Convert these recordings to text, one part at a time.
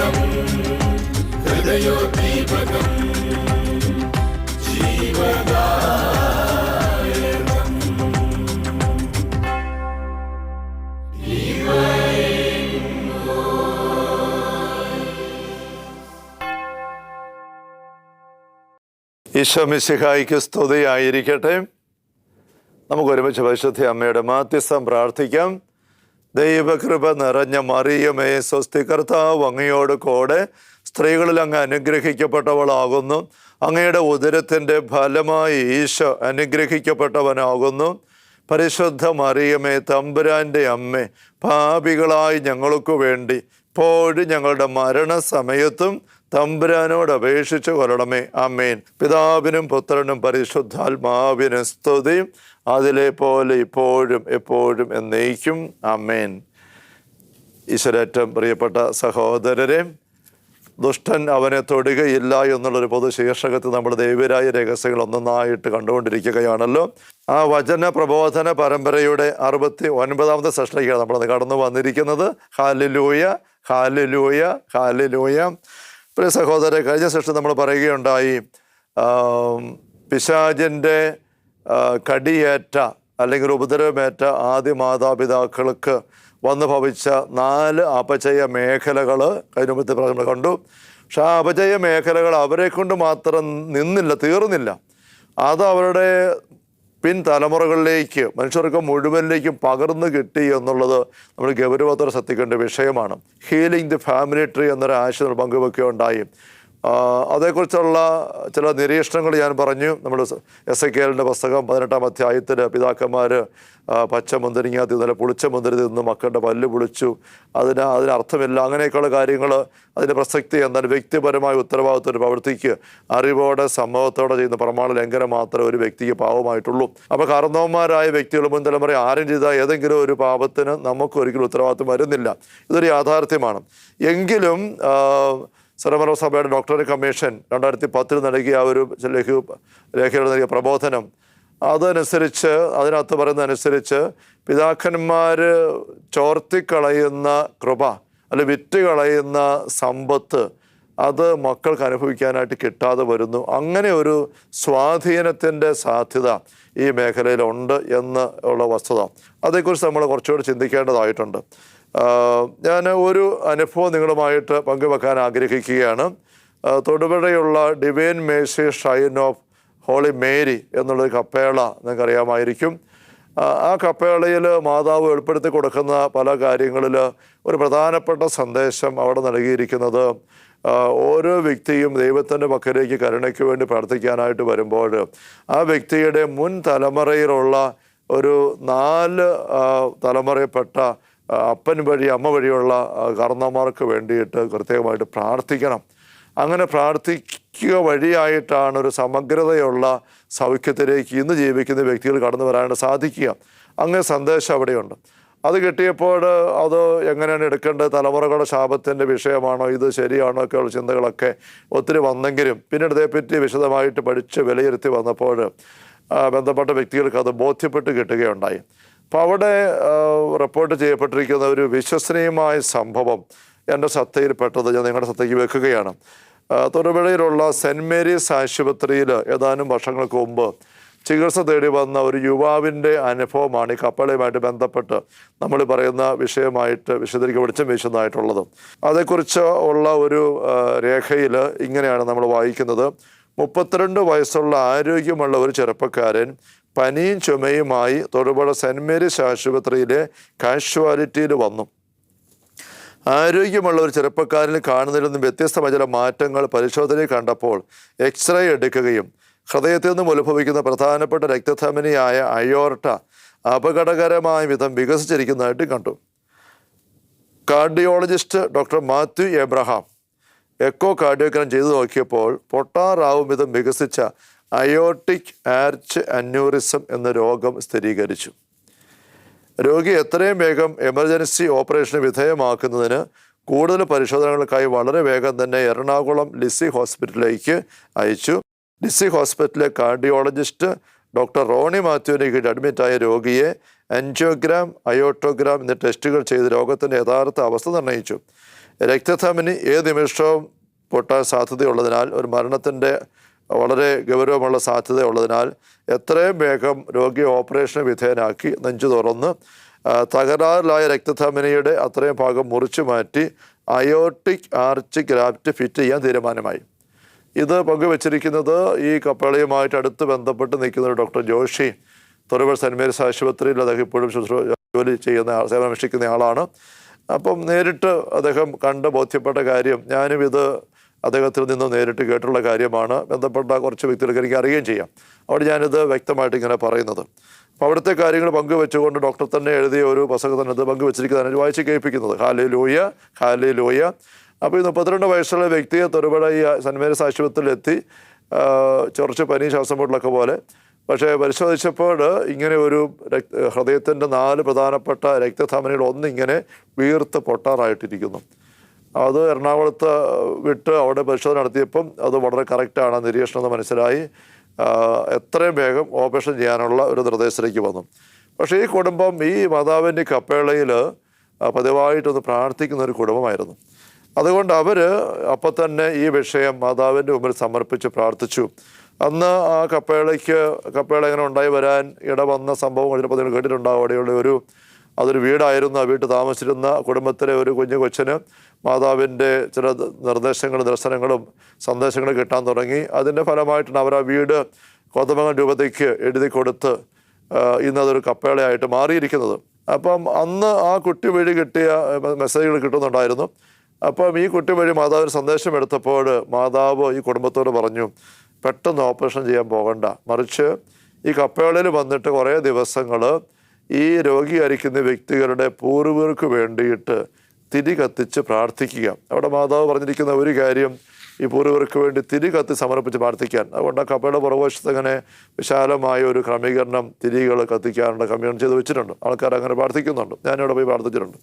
ദീപകം ഹൃദയോദ്ദീപകം ജീവദായകം ഈശോ മിശിഹായ്ക്ക് സ്തുതിയായിരിക്കട്ടെ. നമുക്ക് ഒരുമിച്ച് പരിശുദ്ധ അമ്മയുടെ മാധ്യസ്ഥം പ്രാർത്ഥിക്കാം. ദൈവകൃപ നിറഞ്ഞ മറിയമേ, സ്വസ്തി, കർത്താവ് അങ്ങയോട് കൂടെ സ്ത്രീകളിൽ അങ്ങ് അനുഗ്രഹിക്കപ്പെട്ടവളാകുന്നു. അങ്ങയുടെ ഉദരത്തിൻ്റെ ഫലമായി ഈശോ അനുഗ്രഹിക്കപ്പെട്ടവനാകുന്നു. പരിശുദ്ധ മറിയമേ, തമ്പുരാൻ്റെ അമ്മേ, പാപികളായി ഞങ്ങൾക്ക് വേണ്ടി ഇപ്പോഴും ഞങ്ങളുടെ മരണസമയത്തും തമ്പുരാനോട് അപേക്ഷിച്ച് കൊല്ലണമേ. ആമേൻ. പിതാവിനും പുത്രനും പരിശുദ്ധാത്മാവിനും സ്തുതി, അതിലെ പോലെ ഇപ്പോഴും എപ്പോഴും എന്നേക്കും. ആമേൻ. ഈശ്വരേറ്റം പ്രിയപ്പെട്ട സഹോദരരെ, ദുഷ്ടൻ അവനെ തൊടുകയില്ല എന്നുള്ളൊരു പൊതു ശീർഷകത്തിൽ നമ്മൾ ദൈവരായ രഹസ്യങ്ങൾ ഒന്നൊന്നായിട്ട് കണ്ടുകൊണ്ടിരിക്കുകയാണല്ലോ. ആ വചന പ്രബോധന പരമ്പരയുടെ 69ാമത്തെ സെഷനിലേക്കാണ് നമ്മളത് കടന്നു വന്നിരിക്കുന്നത്. Hallelujah, hallelujah, hallelujah. പ്രിയ സഹോദരരെ, കഴിഞ്ഞ സെഷൻ നമ്മൾ പറയുകയുണ്ടായി, പിശാചിൻ്റെ കടിയേറ്റ അല്ലെങ്കിൽ ഉപദ്രവമേറ്റ ആദ്യ മാതാപിതാക്കൾക്ക് വന്നു ഭവിച്ച 4 അപചയ മേഖലകൾ കഴിഞ്ഞ മുമ്പത്തെ നമ്മൾ കണ്ടു. പക്ഷെ ആ അപചയ മേഖലകൾ അവരെ കൊണ്ട് മാത്രം തീർന്നില്ല. അത് അവരുടെ പിൻതലമുറകളിലേക്ക്, മനുഷ്യർക്ക് മുഴുവനിലേക്കും പകർന്നു കിട്ടി എന്നുള്ളത് നമ്മൾ ഗൗരവത്തോടെ ശ്രദ്ധിക്കേണ്ട വിഷയമാണ്. ഹീലിംഗ് ദി ഫാമിലി ട്രീ എന്നൊരു ആശയം പങ്കുവെക്കുകയുണ്ടായി. അതേക്കുറിച്ചുള്ള ചില നിരീക്ഷണങ്ങൾ ഞാൻ പറഞ്ഞു. നമ്മൾ എസെക്കിയേലിൻ്റെ പുസ്തകം 18-ാം അധ്യായത്തിൽ പിതാക്കന്മാർ പച്ച മുന്തിരിങ്ങ തിന്നല, പുളിച്ച മുന്തിരി തിന്ന് മക്കളുടെ പല്ല് പുളിച്ചു, അതിനർത്ഥമില്ല, അങ്ങനെയൊക്കെയുള്ള കാര്യങ്ങൾ, അതിൻ്റെ പ്രസക്തി എന്നാൽ വ്യക്തിപരമായ ഉത്തരവാദിത്വ ഒരു പ്രവൃത്തിക്ക് അറിവോടെ സമ്മതത്തോടെ ചെയ്യുന്ന പ്രമാണ ലംഘനം മാത്രമേ ഒരു വ്യക്തിക്ക് പാവമായിട്ടുള്ളൂ. അപ്പോൾ കാരണവന്മാരായ വ്യക്തികൾ മുൻ തലമുറ ആരും ചെയ്ത ഏതെങ്കിലും ഒരു പാപത്തിന് നമുക്ക് ഒരിക്കലും ഉത്തരവാദിത്വം വരുന്നില്ല. ഇതൊരു യാഥാർത്ഥ്യമാണ്. എങ്കിലും സർവമത സഭയുടെ ഡോക്ടറേറ്റ് കമ്മീഷൻ 2010 നൽകിയ ആ ഒരു രേഖയിൽ നൽകിയ പ്രബോധനം, അതനുസരിച്ച് അതിനകത്ത് പറയുന്നതനുസരിച്ച് പിതാക്കന്മാർ ചോർത്തിക്കളയുന്ന കൃപ അല്ലെ വിറ്റ് കളയുന്ന സമ്പത്ത് അത് മക്കൾക്ക് അനുഭവിക്കാനായിട്ട് കിട്ടാതെ വരുന്നു. അങ്ങനെ ഒരു സ്വാധീനത്തിൻ്റെ സാധ്യത ഈ മേഖലയിലുണ്ട് എന്ന് ഉള്ള വസ്തുത, അതേക്കുറിച്ച് നമ്മൾ കുറച്ചുകൂടി ചിന്തിക്കേണ്ടതായിട്ടുണ്ട്. ഞാൻ ഒരു അനുഭവം നിങ്ങളുമായിട്ട് പങ്കുവെക്കാൻ ആഗ്രഹിക്കുകയാണ്. തൊടുപുഴയുള്ള Divine Mercy Shrine of Holy Mary എന്നുള്ളൊരു കപ്പേള നിങ്ങൾക്കറിയാമായിരിക്കും. ആ കപ്പേളയിൽ മാതാവ് ഏർപ്പെടുത്തി കൊടുക്കുന്ന പല കാര്യങ്ങളിൽ ഒരു പ്രധാനപ്പെട്ട സന്ദേശം അവിടെ നൽകിയിരിക്കുന്നത്, ഓരോ വ്യക്തിയും ദൈവത്തിൻ്റെ പക്കലേക്ക് കരുണയ്ക്ക് വേണ്ടി പ്രാർത്ഥിക്കാനായിട്ട് വരുമ്പോൾ ആ വ്യക്തിയുടെ മുൻ തലമുറയിലുള്ള ഒരു 4 തലമുറയിൽപ്പെട്ട അപ്പൻ വഴി അമ്മ വഴിയുള്ള കാരണവന്മാർക്ക് വേണ്ടിയിട്ട് പ്രത്യേകമായിട്ട് പ്രാർത്ഥിക്കണം. അങ്ങനെ പ്രാർത്ഥിക്കുക വഴിയായിട്ടാണ് ഒരു സമഗ്രതയുള്ള സൗഖ്യത്തിലേക്ക് ഇന്ന് ജീവിക്കുന്ന വ്യക്തികൾ കടന്നു വരാനായിട്ട് സാധിക്കുക. അങ്ങനെ സന്ദേശം അവിടെയുണ്ട്. അത് കിട്ടിയപ്പോൾ അത് എങ്ങനെയാണ് എടുക്കേണ്ടത്, തലമുറകളുടെ ശാപത്തിൻ്റെ വിഷയമാണോ, ഇത് ശരിയാണോ ഒക്കെയുള്ള ചിന്തകളൊക്കെ ഒത്തിരി വന്നെങ്കിലും പിന്നീട് ഇതേപ്പറ്റി വിശദമായിട്ട് പഠിച്ച് വിലയിരുത്തി വന്നപ്പോൾ ബന്ധപ്പെട്ട വ്യക്തികൾക്ക് അത് ബോധ്യപ്പെട്ട് കിട്ടുകയുണ്ടായി. അപ്പോൾ അവിടെ റിപ്പോർട്ട് ചെയ്യപ്പെട്ടിരിക്കുന്ന ഒരു വിശ്വസനീയമായ സംഭവം എൻ്റെ ശ്രദ്ധയിൽപ്പെട്ടത് ഞാൻ നിങ്ങളുടെ ശ്രദ്ധയ്ക്ക് വെക്കുകയാണ്. തൊടുപുഴയിലുള്ള സെൻറ്റ് മേരീസ് ആശുപത്രിയിൽ ഏതാനും വർഷങ്ങൾക്ക് മുമ്പ് ചികിത്സ തേടി വന്ന ഒരു യുവാവിൻ്റെ അനുഭവമാണ് ഈ കപ്പലയുമായിട്ട് ബന്ധപ്പെട്ട് നമ്മൾ പറയുന്ന വിഷയമായിട്ട് വെളിച്ചം വീശുന്നതായിട്ടുള്ളത്. അതേക്കുറിച്ച് ഉള്ള ഒരു രേഖയിൽ ഇങ്ങനെയാണ് നമ്മൾ വായിക്കുന്നത്. 32 വയസ്സുള്ള ആരോഗ്യമുള്ള ഒരു ചെറുപ്പക്കാരൻ പനിയും ചുമയുമായി തൊടുപുഴ സെൻറ്റ് മേരീസ് ആശുപത്രിയിലെ കാഷ്വാലിറ്റിയിൽ വന്നു. ആരോഗ്യമുള്ള ഒരു ചെറുപ്പക്കാരന് കാണുന്നതിൽ നിന്നും വ്യത്യസ്തമായ ചില മാറ്റങ്ങൾ പരിശോധനയിൽ കണ്ടപ്പോൾ എക്സ്റേ എടുക്കുകയും ഹൃദയത്തിൽ നിന്നും ഉത്ഭവിക്കുന്ന പ്രധാനപ്പെട്ട രക്തധമനിയായ അയോർട്ട അപകടകരമായ വിധം വികസിച്ചിരിക്കുന്നതായിട്ട് കണ്ടു. Cardiologist doctor Mathew Abraham echocardiogram ചെയ്തു നോക്കിയപ്പോൾ പൊട്ടാറാവും വിധം വികസിച്ച അയോർട്ടിക് ആർച്ച് അന്യൂറിസം എന്ന രോഗം സ്ഥിരീകരിച്ചു. രോഗി എത്രയും വേഗം എമർജൻസി ഓപ്പറേഷന് വിധേയമാക്കുന്നതിന് കൂടുതൽ പരിശോധനകൾക്കായി വളരെ വേഗം തന്നെ എറണാകുളം ലിസി ഹോസ്പിറ്റലിലേക്ക് അയച്ചു. ലിസി ഹോസ്പിറ്റലിലെ കാർഡിയോളജിസ്റ്റ് ഡോക്ടർ റോണി മാത്യുവിന് കീഴിൽ അഡ്മിറ്റായ രോഗിയെ ആൻജിയോഗ്രാം, അയോട്ടോഗ്രാം എന്നീ ടെസ്റ്റുകൾ ചെയ്ത് രോഗത്തിൻ്റെ യഥാർത്ഥ അവസ്ഥ നിർണ്ണയിച്ചു. രക്തധമനി ഏത് നിമിഷവും പൊട്ടാൻ സാധ്യതയുള്ളതിനാൽ, ഒരു മരണത്തിൻ്റെ വളരെ ഗൗരവമുള്ള സാധ്യതയുള്ളതിനാൽ എത്രയും വേഗം രോഗിയെ ഓപ്പറേഷന് വിധേയനാക്കി നെഞ്ചു തുറന്ന് തകരാറിലായ രക്തധമനിയുടെ അത്രയും ഭാഗം മുറിച്ചു മാറ്റി അയോർട്ടിക് ആർച്ച് ഗ്രാഫ്റ്റ് ഫിറ്റ് ചെയ്യാൻ തീരുമാനമായി. ഇത് പങ്കുവച്ചിരിക്കുന്നത് ഈ കപ്പേളയുമായിട്ട് അടുത്ത് ബന്ധപ്പെട്ട് നിൽക്കുന്ന ഒരു doctor Joshi, Thodupuzha saint Mary's ആശുപത്രിയിൽ അദ്ദേഹം ഇപ്പോഴും ജോലി ചെയ്യുന്ന സേവനം അനുഷ്ഠിക്കുന്ന ആളാണ്. അപ്പം നേരിട്ട് അദ്ദേഹം കണ്ട് ബോധ്യപ്പെട്ട കാര്യം, ഞാനും ഇത് അദ്ദേഹത്തിൽ നിന്ന് നേരിട്ട് കേട്ടുള്ള കാര്യമാണ്. ബന്ധപ്പെട്ട കുറച്ച് വ്യക്തികൾക്ക് എനിക്ക് അറിയുകയും ചെയ്യാം. അവിടെ ഞാനിത് വ്യക്തമായിട്ട് ഇങ്ങനെ പറയുന്നത്. അപ്പോൾ അവിടുത്തെ കാര്യങ്ങൾ പങ്കുവെച്ചുകൊണ്ട് ഡോക്ടർ തന്നെ എഴുതിയ ഒരു പുസ്തകം തന്നെ ഇത് പങ്കുവച്ചിരിക്കുന്നതാണ് വായിച്ച് കേൾപ്പിക്കുന്നത്. Hallelujah, hallelujah. അപ്പോൾ ഈ 32 വയസ്സുള്ള വ്യക്തിയെ തൊടുപുഴ ഈ സെൻറ് മേരീസ് ആശുപത്രിയിലെത്തി, കുറച്ച് പനി ശ്വാസം മുട്ടലൊക്കെ പോലെ. പക്ഷേ പരിശോധിച്ചപ്പോൾ ഇങ്ങനെ ഒരു ഹൃദയത്തിൻ്റെ 4 പ്രധാനപ്പെട്ട രക്തധമനികൾ ഒന്നിങ്ങനെ വീർത്ത് പൊട്ടാറായിട്ടിരിക്കുന്നു. അത് എറണാകുളത്ത് വിട്ട് അവിടെ പരിശോധന നടത്തിയപ്പം അത് വളരെ കറക്റ്റാണ്, നിരീക്ഷണം എന്ന് മനസ്സിലായി. എത്രയും വേഗം ഓപ്പറേഷൻ ചെയ്യാനുള്ള ഒരു നിർദ്ദേശത്തിലേക്ക് വന്നു. പക്ഷേ ഈ കുടുംബം ഈ മാതാവിൻ്റെ കപ്പേളയിൽ പതിവായിട്ടൊന്ന് പ്രാർത്ഥിക്കുന്ന ഒരു കുടുംബമായിരുന്നു. അതുകൊണ്ട് അവർ അപ്പം തന്നെ ഈ വിഷയം മാതാവിൻ്റെ മുമ്പിൽ സമർപ്പിച്ച് പ്രാർത്ഥിച്ചു. അന്ന് ആ കപ്പേള എങ്ങനെ ഉണ്ടായി വരാൻ ഇടവന്ന സംഭവങ്ങൾ ചിലപ്പോൾ നിങ്ങൾ കേട്ടിട്ടുണ്ടാവും. അവിടെയുള്ള അതൊരു വീടായിരുന്നു. ആ വീട്ടിൽ താമസിച്ചിരുന്ന കുടുംബത്തിലെ ഒരു കൊച്ചിന് മാതാവിൻ്റെ ചില നിർദ്ദേശങ്ങളും ദർശനങ്ങളും സന്ദേശങ്ങളും കിട്ടാൻ തുടങ്ങി. അതിൻ്റെ ഫലമായിട്ടാണ് അവർ ആ വീട് കോതമംഗലം രൂപതയ്ക്ക് എഴുതി കൊടുത്ത് ഇന്നതൊരു കപ്പേളയായിട്ട് മാറിയിരിക്കുന്നത്. അപ്പം അന്ന് ആ കുട്ടി വഴി കിട്ടിയ മെസ്സേജുകൾ കിട്ടുന്നുണ്ടായിരുന്നു. അപ്പം ഈ കുട്ടി വഴി മാതാവിന് സന്ദേശം എടുത്തപ്പോൾ മാതാവ് ഈ കുടുംബത്തോട് പറഞ്ഞു, പെട്ടെന്ന് ഓപ്പറേഷൻ ചെയ്യാൻ പോകണ്ട, മറിച്ച് ഈ കപ്പേളയിൽ വന്നിട്ട് കുറേ ദിവസങ്ങൾ ഈ രോഗി ആയിരിക്കുന്ന വ്യക്തികളുടെ പൂർവികർക്ക് വേണ്ടിയിട്ട് തിരി കത്തിച്ച് പ്രാർത്ഥിക്കുക. അവിടെ മാതാവ് പറഞ്ഞിരിക്കുന്ന ഒരു കാര്യം, ഈ പൂർവികർക്ക് വേണ്ടി തിരി കത്തി സമർപ്പിച്ച് പ്രാർത്ഥിക്കാൻ. അതുകൊണ്ട് ആ കപ്പയുടെ പുറകുവശത്ത് അങ്ങനെ വിശാലമായ ഒരു ക്രമീകരണം, തിരികൾ കത്തിക്കാനുള്ള ക്രമീകരണം ചെയ്ത് വെച്ചിട്ടുണ്ട്. ആൾക്കാർ അങ്ങനെ പ്രാർത്ഥിക്കുന്നുണ്ട്. ഞാനിവിടെ പോയി പ്രാർത്ഥിച്ചിട്ടുണ്ട്.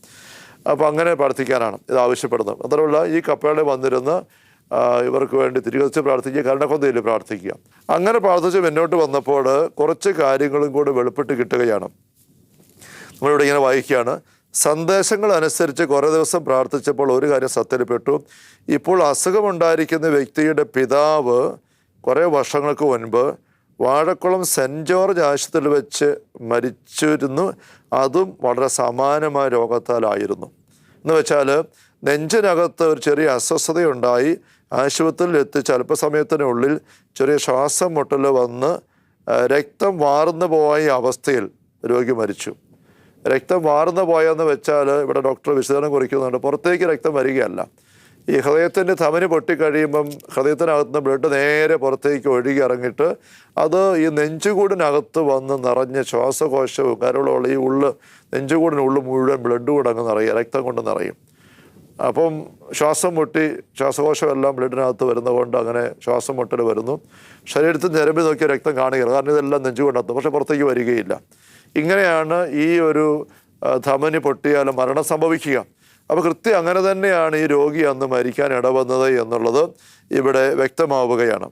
അപ്പോൾ അങ്ങനെ പ്രാർത്ഥിക്കാനാണ് ഇത് ആവശ്യപ്പെടുന്നത്. മാത്രമല്ല ഈ കപ്പയുടെ വന്നിരുന്ന് ഇവർക്ക് വേണ്ടി തിരി കത്തിച്ച് പ്രാർത്ഥിക്കുക, കരുണക്കൊന്തയിൽ പ്രാർത്ഥിക്കുക. അങ്ങനെ പ്രാർത്ഥിച്ച് മുന്നോട്ട് വന്നപ്പോൾ കുറച്ച് കാര്യങ്ങളും കൂടി വെളിപ്പെട്ട് കിട്ടുകയാണ്. നമ്മളിവിടെ ഇങ്ങനെ വായിക്കുകയാണ്, സന്ദേശങ്ങൾ അനുസരിച്ച് കുറേ ദിവസം പ്രാർത്ഥിച്ചപ്പോൾ ഒരു കാര്യം സത്യപ്പെട്ടു. ഇപ്പോൾ അസുഖമുണ്ടായിരിക്കുന്ന വ്യക്തിയുടെ പിതാവ് കുറേ വർഷങ്ങൾക്ക് മുൻപ് വാഴക്കുളം സെൻറ്റ് ജോർജ് ആശുപത്രിയിൽ വെച്ച് മരിച്ചിരുന്നു. അതും വളരെ സമാനമായ രോഗത്താലായിരുന്നു. എന്ന് വെച്ചാൽ നെഞ്ചിനകത്ത് ഒരു ചെറിയ അസ്വസ്ഥതയുണ്ടായി ആശുപത്രിയിൽ എത്തിച്ച് അല്പസമയത്തിനുള്ളിൽ ചെറിയ ശ്വാസം മുട്ടൽ വന്ന് രക്തം വാർന്നു പോയ അവസ്ഥയിൽ രോഗി മരിച്ചു. രക്തം വാർന്നു പോയെന്ന് വെച്ചാൽ ഇവിടെ ഡോക്ടർ വിശദീകരണം കുറിക്കുന്നുണ്ട്, പുറത്തേക്ക് രക്തം വരികയല്ല. ഈ ഹൃദയത്തിൻ്റെ ധമനി പൊട്ടിക്കഴിയുമ്പം ഹൃദയത്തിനകത്തുനിന്ന് ബ്ലഡ് നേരെ പുറത്തേക്ക് ഒഴുകി ഇറങ്ങിയിട്ട് അത് ഈ നെഞ്ചുകൂടിനകത്ത് വന്ന് നിറഞ്ഞ് ശ്വാസകോശവും കരളുള്ള ഈ നെഞ്ചുകൂടിനുള്ളിൽ മുഴുവൻ ബ്ലഡ് കൂടെ അങ്ങ് നിറയും, രക്തം കൊണ്ട് നിറയും. അപ്പം ശ്വാസം മുട്ടി ശ്വാസകോശമെല്ലാം ബ്ലഡിനകത്ത് വരുന്നതുകൊണ്ട് അങ്ങനെ ശ്വാസം മുട്ടൽ വരുന്നു. ശരീരത്തിൽ ഞരമ്പിൽ നോക്കിയ രക്തം കാണുകയില്ല, കാരണം ഇതെല്ലാം നെഞ്ചുകൊണ്ടെത്തും, പക്ഷെ പുറത്തേക്ക് വരികയില്ല. ഇങ്ങനെയാണ് ഈ ഒരു ധമനി പൊട്ടിയാലും മരണം സംഭവിക്കുക. അപ്പോൾ കൃത്യം അങ്ങനെ തന്നെയാണ് ഈ രോഗി അന്ന് മരിക്കാൻ ഇടവന്നത് എന്നുള്ളത് ഇവിടെ വ്യക്തമാവുകയാണ്.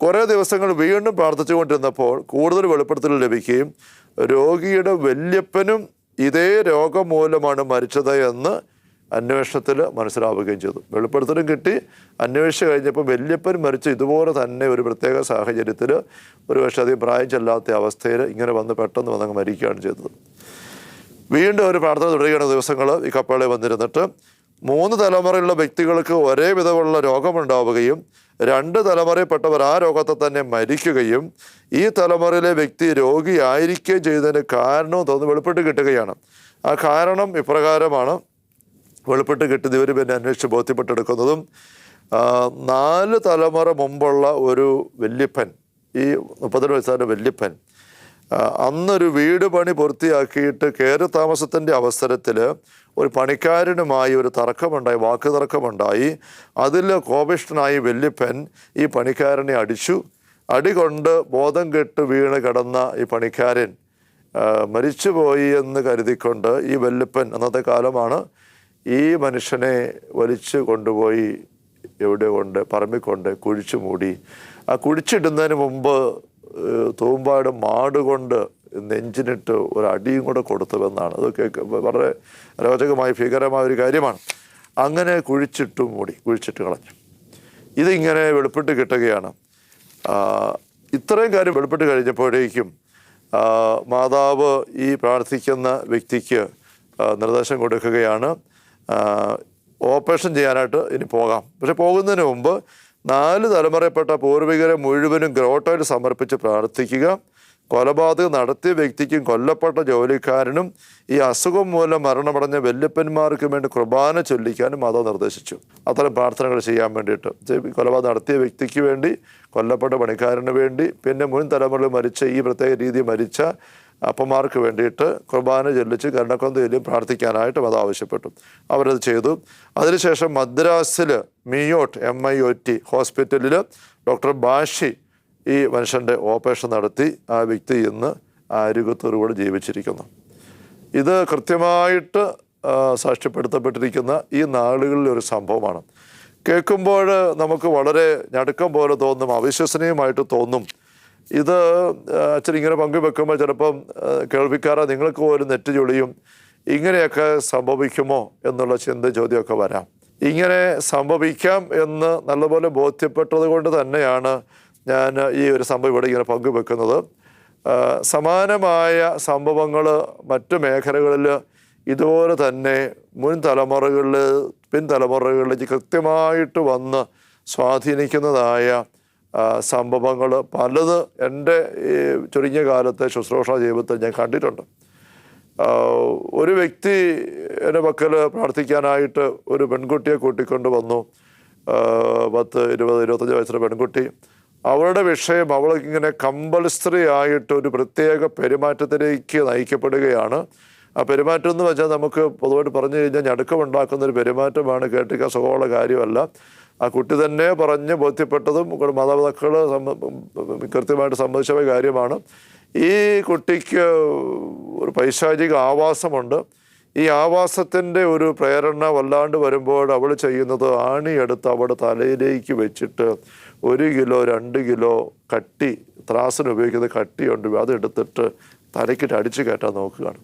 കുറേ ദിവസങ്ങൾ വീണ്ടും പ്രാർത്ഥിച്ചുകൊണ്ടിരുന്നപ്പോൾ കൂടുതൽ വെളിപ്പെടുത്തൽ ലഭിക്കുകയും രോഗിയുടെ വല്യപ്പനും ഇതേ രോഗം മൂലമാണ് മരിച്ചത് എന്ന് അന്വേഷണത്തിൽ മനസ്സിലാവുകയും ചെയ്തു. വെളിപ്പെടുത്തലും കിട്ടി. അന്വേഷിച്ച് കഴിഞ്ഞപ്പോൾ വല്യപ്പൻ മരിച്ച ഇതുപോലെ തന്നെ ഒരു പ്രത്യേക സാഹചര്യത്തിൽ ഒരു പക്ഷേ അധികം പ്രായം ചെല്ലാത്ത അവസ്ഥയിൽ ഇങ്ങനെ പെട്ടെന്ന് വന്നങ്ങ് മരിക്കുകയാണ് ചെയ്തത്. വീണ്ടും ഒരു പ്രാർത്ഥന തുടരുകയാണ് ദിവസങ്ങൾ ഈ കപ്പേളയിൽ വന്നിരുന്നിട്ട്. 3 തലമുറയിലുള്ള വ്യക്തികൾക്ക് ഒരേ വിധമുള്ള രോഗമുണ്ടാവുകയും 2 തലമുറയിൽപ്പെട്ടവർ ആ രോഗത്തെ തന്നെ മരിക്കുകയും ഈ തലമുറയിലെ വ്യക്തി രോഗിയായിരിക്കുകയും ചെയ്തതിന് കാരണവും തോന്നുന്നു വെളിപ്പെട്ട് കിട്ടുകയാണ്. ആ കാരണം ഇപ്രകാരമാണ് വെളിപ്പെട്ട് കിട്ടിയത്. ഇവർ പിന്നെ അന്വേഷിച്ച് ബോധ്യപ്പെട്ടെടുക്കുന്നതും 4 തലമുറ മുമ്പുള്ള ഒരു വല്യപ്പൻ, ഈ 32 വയസ്സായ വല്യപ്പൻ അന്നൊരു വീട് പണി പൂർത്തിയാക്കിയിട്ട് കയറി താമസത്തിൻ്റെ അവസരത്തിൽ ഒരു പണിക്കാരനുമായി ഒരു തർക്കമുണ്ടായി, വാക്ക് തർക്കമുണ്ടായി. അതിൽ കോപിഷ്ഠനായി വല്യപ്പൻ ഈ പണിക്കാരനെ അടിച്ചു. അടികൊണ്ട് ബോധം കെട്ട് വീണ് കിടന്ന ഈ പണിക്കാരൻ മരിച്ചുപോയി എന്ന് കരുതിക്കൊണ്ട് ഈ വല്യപ്പൻ, അന്നത്തെ കാലമാണ്, ഈ മനുഷ്യനെ വലിച്ചു കൊണ്ടുപോയി പറമ്പിക്കൊണ്ട് കുഴിച്ചു മൂടി. ആ കുഴിച്ചിടുന്നതിന് മുമ്പ് തൂമ്പാട് മാടുകൊണ്ട് നെഞ്ചിനിട്ട് ഒരു അടിയും കൂടെ കൊടുത്തുവെന്നാണ്. അതൊക്കെ വളരെ അരോചകമായ ഭീകരമായ ഒരു കാര്യമാണ്. അങ്ങനെ കുഴിച്ചിട്ട് കളഞ്ഞു. ഇതിങ്ങനെ വെളിപ്പെട്ട് കിട്ടുകയാണ്. ഇത്രയും കാര്യം വെളിപ്പെട്ട് കഴിഞ്ഞപ്പോഴേക്കും മാതാവ് ഈ പ്രാർത്ഥിക്കുന്ന വ്യക്തിക്ക് നിർദ്ദേശം കൊടുക്കുകയാണ്, ഓപ്പറേഷൻ ചെയ്യാനായിട്ട് ഇനി പോകാം. പക്ഷെ പോകുന്നതിന് മുമ്പ് 4 തലമുറയിൽപ്പെട്ട പൂർവികരെ മുഴുവനും ഗ്രോട്ടോയിൽ സമർപ്പിച്ച് പ്രാർത്ഥിക്കുക. കൊലപാതകം നടത്തിയ വ്യക്തിക്കും കൊല്ലപ്പെട്ട ജോലിക്കാരനും ഈ അസുഖം മൂലം മരണമടഞ്ഞ വല്യപ്പന്മാർക്കും വേണ്ടി കുർബാന ചൊല്ലിക്കാനും മാതാവ് നിർദ്ദേശിച്ചു. അത്തരം പ്രാർത്ഥനകൾ ചെയ്യാൻ വേണ്ടിയിട്ട് കൊലപാതകം നടത്തിയ വ്യക്തിക്ക് വേണ്ടി, കൊല്ലപ്പെട്ട പണിക്കാരന് വേണ്ടി, പിന്നെ മുൻ തലമുറയിൽ മരിച്ച ഈ പ്രത്യേക രീതി മരിച്ച അപ്പന്മാർക്ക് വേണ്ടിയിട്ട് കുർബാന ചൊല്ലിച്ച് കരുണക്കൊന്ത ചൊല്ലിയും പ്രാർത്ഥിക്കാനായിട്ട് അത് ആവശ്യപ്പെട്ടു. അവരത് ചെയ്തു. അതിനുശേഷം മദ്രാസിൽ മിയോട്ട് MIOT ഹോസ്പിറ്റലിൽ ഡോക്ടർ ബാഷി ഈ മനുഷ്യൻ്റെ ഓപ്പറേഷൻ നടത്തി. ആ വ്യക്തി ഇന്ന് ആരോഗ്യത്തോടുകൂടി ജീവിച്ചിരിക്കുന്നു. ഇത് കൃത്യമായിട്ട് സാക്ഷ്യപ്പെടുത്തപ്പെട്ടിരിക്കുന്ന ഈ നാളുകളിൽ ഒരു സംഭവമാണ്. കേൾക്കുമ്പോൾ നമുക്ക് വളരെ ഞടുക്കം പോലെ തോന്നും, അവിശ്വസനീയമായിട്ട് തോന്നും. ഇത് അച്ഛൻ ഇങ്ങനെ പങ്കുവെക്കുമ്പോൾ ചിലപ്പം കേൾവിക്കാരെ നിങ്ങൾക്ക് പോലും നെറ്റ് ചൊളിയും, ഇങ്ങനെയൊക്കെ സംഭവിക്കുമോ എന്നുള്ള ചോദ്യമൊക്കെ വരാം. ഇങ്ങനെ സംഭവിക്കാം എന്ന് നല്ലപോലെ ബോധ്യപ്പെട്ടത് കൊണ്ട് തന്നെയാണ് ഞാൻ ഈ ഒരു സംഭവം ഇവിടെ ഇങ്ങനെ പങ്കുവെക്കുന്നത്. സമാനമായ സംഭവങ്ങൾ മറ്റു മേഖലകളിൽ ഇതുപോലെ തന്നെ മുൻ തലമുറകളിൽ പിൻതലമുറകളിലേക്ക് കൃത്യമായിട്ട് വന്ന് സ്വാധീനിക്കുന്നതായ സംഭവങ്ങൾ പലത് എൻ്റെ ഈ ചുരുങ്ങിയ കാലത്തെ ശുശ്രൂഷ ജീവിതത്തിൽ ഞാൻ കണ്ടിട്ടുണ്ട്. ഒരു വ്യക്തി എൻ്റെ പക്കൽ പ്രാർത്ഥിക്കാനായിട്ട് ഒരു പെൺകുട്ടിയെ കൂട്ടിക്കൊണ്ട് വന്നു. 10-20-25 വയസ്സുള്ള പെൺകുട്ടി. അവളുടെ വിഷയം അവൾക്കിങ്ങനെ കമ്പൽസറി ആയിട്ട് ഒരു പ്രത്യേക പെരുമാറ്റത്തിലേക്ക് നയിക്കപ്പെടുകയാണ്. ആ പെരുമാറ്റം എന്ന് വെച്ചാൽ നമുക്ക് പൊതുവായിട്ട് പറഞ്ഞു കഴിഞ്ഞാൽ ഞടുക്കമുണ്ടാക്കുന്നൊരു പെരുമാറ്റമാണ്, കേട്ടിക്കാൻ സുഖമുള്ള കാര്യമല്ല. ആ കുട്ടി തന്നെ പറഞ്ഞ് ബോധ്യപ്പെട്ടതും മാതാപിതാക്കൾ കൃത്യമായിട്ട് സമ്മതിച്ച കാര്യമാണ്. ഈ കുട്ടിക്ക് ഒരു പൈശാചിക ആവാസമുണ്ട്. ഈ ആവാസത്തിൻ്റെ ഒരു പ്രേരണ വല്ലാണ്ട് വരുമ്പോൾ അവൾ ചെയ്യുന്നത് ആണിയെടുത്ത് അവളുടെ തലയിലേക്ക് വെച്ചിട്ട് 1 കിലോ 2 കിലോ കട്ടി, ത്രാസിന് ഉപയോഗിക്കുന്ന കട്ടിയുണ്ട്, അതെടുത്തിട്ട് തലയ്ക്കിട്ട് അടിച്ച് കയറ്റാൻ നോക്കുകയാണ്.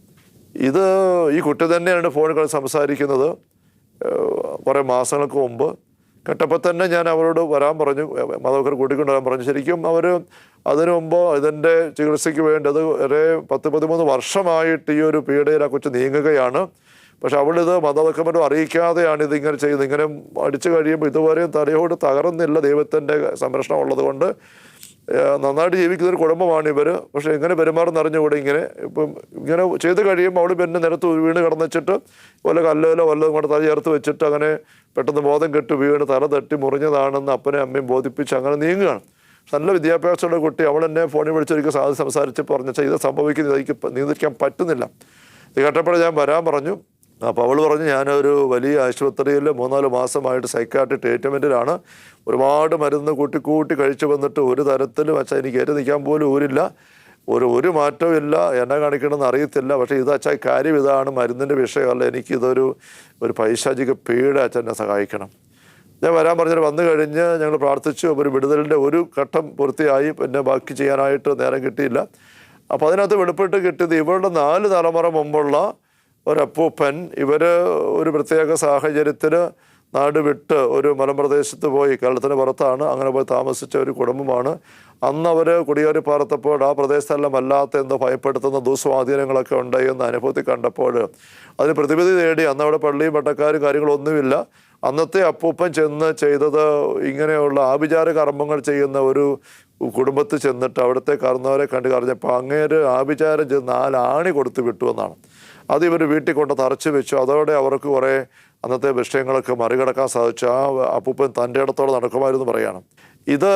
ഇത് ഈ കുട്ടി തന്നെയാണ് ഫോണിൽ സംസാരിക്കുന്നത്. കുറേ മാസങ്ങൾക്ക് മുമ്പ് കേട്ടപ്പോൾ തന്നെ ഞാൻ അവരോട് വരാൻ പറഞ്ഞു, മാതാപിതാക്കൾ കൂട്ടിക്കൊണ്ട് വരാൻ പറഞ്ഞു. ശരിക്കും അവർ അതിനു മുമ്പ് ഇതിൻ്റെ ചികിത്സയ്ക്ക് വേണ്ടി അത് 10-13 വർഷമായിട്ട് ഈ ഒരു പീഡയിൽ ആ കൊച്ചു നീങ്ങുകയാണ്. പക്ഷെ അവളിത് മാതാപിതാക്കന്മാരും അറിയിക്കാതെയാണ് ഇതിങ്ങനെ ചെയ്യുന്നത്. ഇങ്ങനെ അടിച്ചു കഴിയുമ്പോൾ ഇതുവരെയും തലയോട് തകർന്നില്ല. ദൈവത്തിൻ്റെ സംരക്ഷണം ഉള്ളത് കൊണ്ട് നന്നായിട്ട് ജീവിക്കുന്നൊരു കുടുംബമാണ് ഇവർ. പക്ഷെ എങ്ങനെ പെരുമാറുന്ന അറിഞ്ഞുകൂടെ. ഇപ്പം ഇങ്ങനെ ചെയ്ത് കഴിയുമ്പോൾ അവൾ പിന്നെ നിലത്ത് വീണ് കിടന്നിച്ചിട്ട് വല്ല കല്ലിലോ വല്ലതും കൊണ്ട് തല ചേർത്ത് വെച്ചിട്ട് അങ്ങനെ പെട്ടെന്ന് ബോധം കെട്ട് വീണ് തല തട്ടി മുറിഞ്ഞതാണെന്ന് അപ്പനെ അമ്മയും ബോധിപ്പിച്ച് അങ്ങനെ നീങ്ങുകയാണ്. നല്ല വിദ്യാഭ്യാസമുള്ള കുട്ടി. അവൾ എന്നെ ഫോണിൽ വിളിച്ചൊരിക്കൽ സംസാരിച്ച് പറഞ്ഞാൽ ഇത് സംഭവിക്കുന്നത് എനിക്ക് നിയന്ത്രിക്കാൻ പറ്റുന്നില്ല. ഇത് കേട്ടപ്പോൾ ഞാൻ വരാൻ പറഞ്ഞു. അപ്പോൾ അവൾ പറഞ്ഞു, ഞാനൊരു വലിയ ആശുപത്രിയിൽ 3-4 മാസമായിട്ട് സൈക്കാട്രി ട്രീറ്റ്മെൻറ്റിലാണ്. ഒരുപാട് മരുന്ന് കൂട്ടി കഴിച്ചു വന്നിട്ട് ഒരു തരത്തിലും അച്ഛാ എനിക്ക് ഏറ്റ് നിൽക്കാൻ പോലും ഊരില്ല, ഒരു മാറ്റവും ഇല്ല, എന്നെ കാണിക്കണമെന്ന് അറിയത്തില്ല. പക്ഷേ ഇത് അച്ഛാ കാര്യം ഇതാണ്, മരുന്നിൻ്റെ വിഷയമല്ല, എനിക്കിതൊരു പൈശാചിക പീഡ അച്ഛനെ സഹായിക്കണം. ഞാൻ വരാൻ പറഞ്ഞിട്ട് വന്നു കഴിഞ്ഞ് ഞങ്ങൾ പ്രാർത്ഥിച്ചു. ഒരു വിടുതലിൻ്റെ ഒരു ഘട്ടം പൂർത്തിയായി. പിന്നെ ബാക്കി ചെയ്യാനായിട്ട് നേരം കിട്ടിയില്ല. അപ്പോൾ അതിനകത്ത് വെളിപ്പെട്ട് കിട്ടിയത് ഇവരുടെ 4 തലമുറ മുമ്പുള്ള ഒരപ്പൂപ്പൻ ഇവർ ഒരു പ്രത്യേക സാഹചര്യത്തിൽ നാട് വിട്ട് ഒരു മലമ്പ്രദേശത്ത് പോയി, കേരളത്തിന് പുറത്താണ്, അങ്ങനെ പോയി താമസിച്ച ഒരു കുടുംബമാണ്. അന്ന് അവർ കുടിയേറി പാർത്തപ്പോൾ ആ പ്രദേശത്തെല്ലാം അല്ലാത്ത എന്തോ ഭയപ്പെടുത്തുന്ന ദുസ്വാധീനങ്ങളൊക്കെ ഉണ്ട് എന്ന് അനുഭവത്തിൽ കണ്ടപ്പോൾ അതിന് പ്രതിവിധി തേടി. അന്ന് അവിടെ പള്ളിയും പട്ടക്കാരും കാര്യങ്ങളൊന്നുമില്ല. അന്നത്തെ അപ്പൂപ്പൻ ചെന്ന് ചെയ്തത് ഇങ്ങനെയുള്ള ആഭിചാര കർമ്മങ്ങൾ ചെയ്യുന്ന ഒരു കുടുംബത്തിൽ ചെന്നിട്ട് അവിടുത്തെ കാരണവരെ കണ്ട് കറിഞ്ഞപ്പോൾ അങ്ങേര് ആഭിചാരം ചെന്ന് 4 ആണി കൊടുത്ത് വിട്ടു എന്നാണ്. അത് ഇവർ വീട്ടിൽ കൊണ്ട് തറച്ച് വെച്ചു. അതോടെ അവർക്ക് കുറേ അന്നത്തെ വിഷയങ്ങളൊക്കെ മറികടക്കാൻ സാധിച്ചു. ആ അപ്പൂപ്പൻ തൻ്റെ ഇടത്തോടെ നടക്കുമായിരുന്നു പറയണം. ഇത്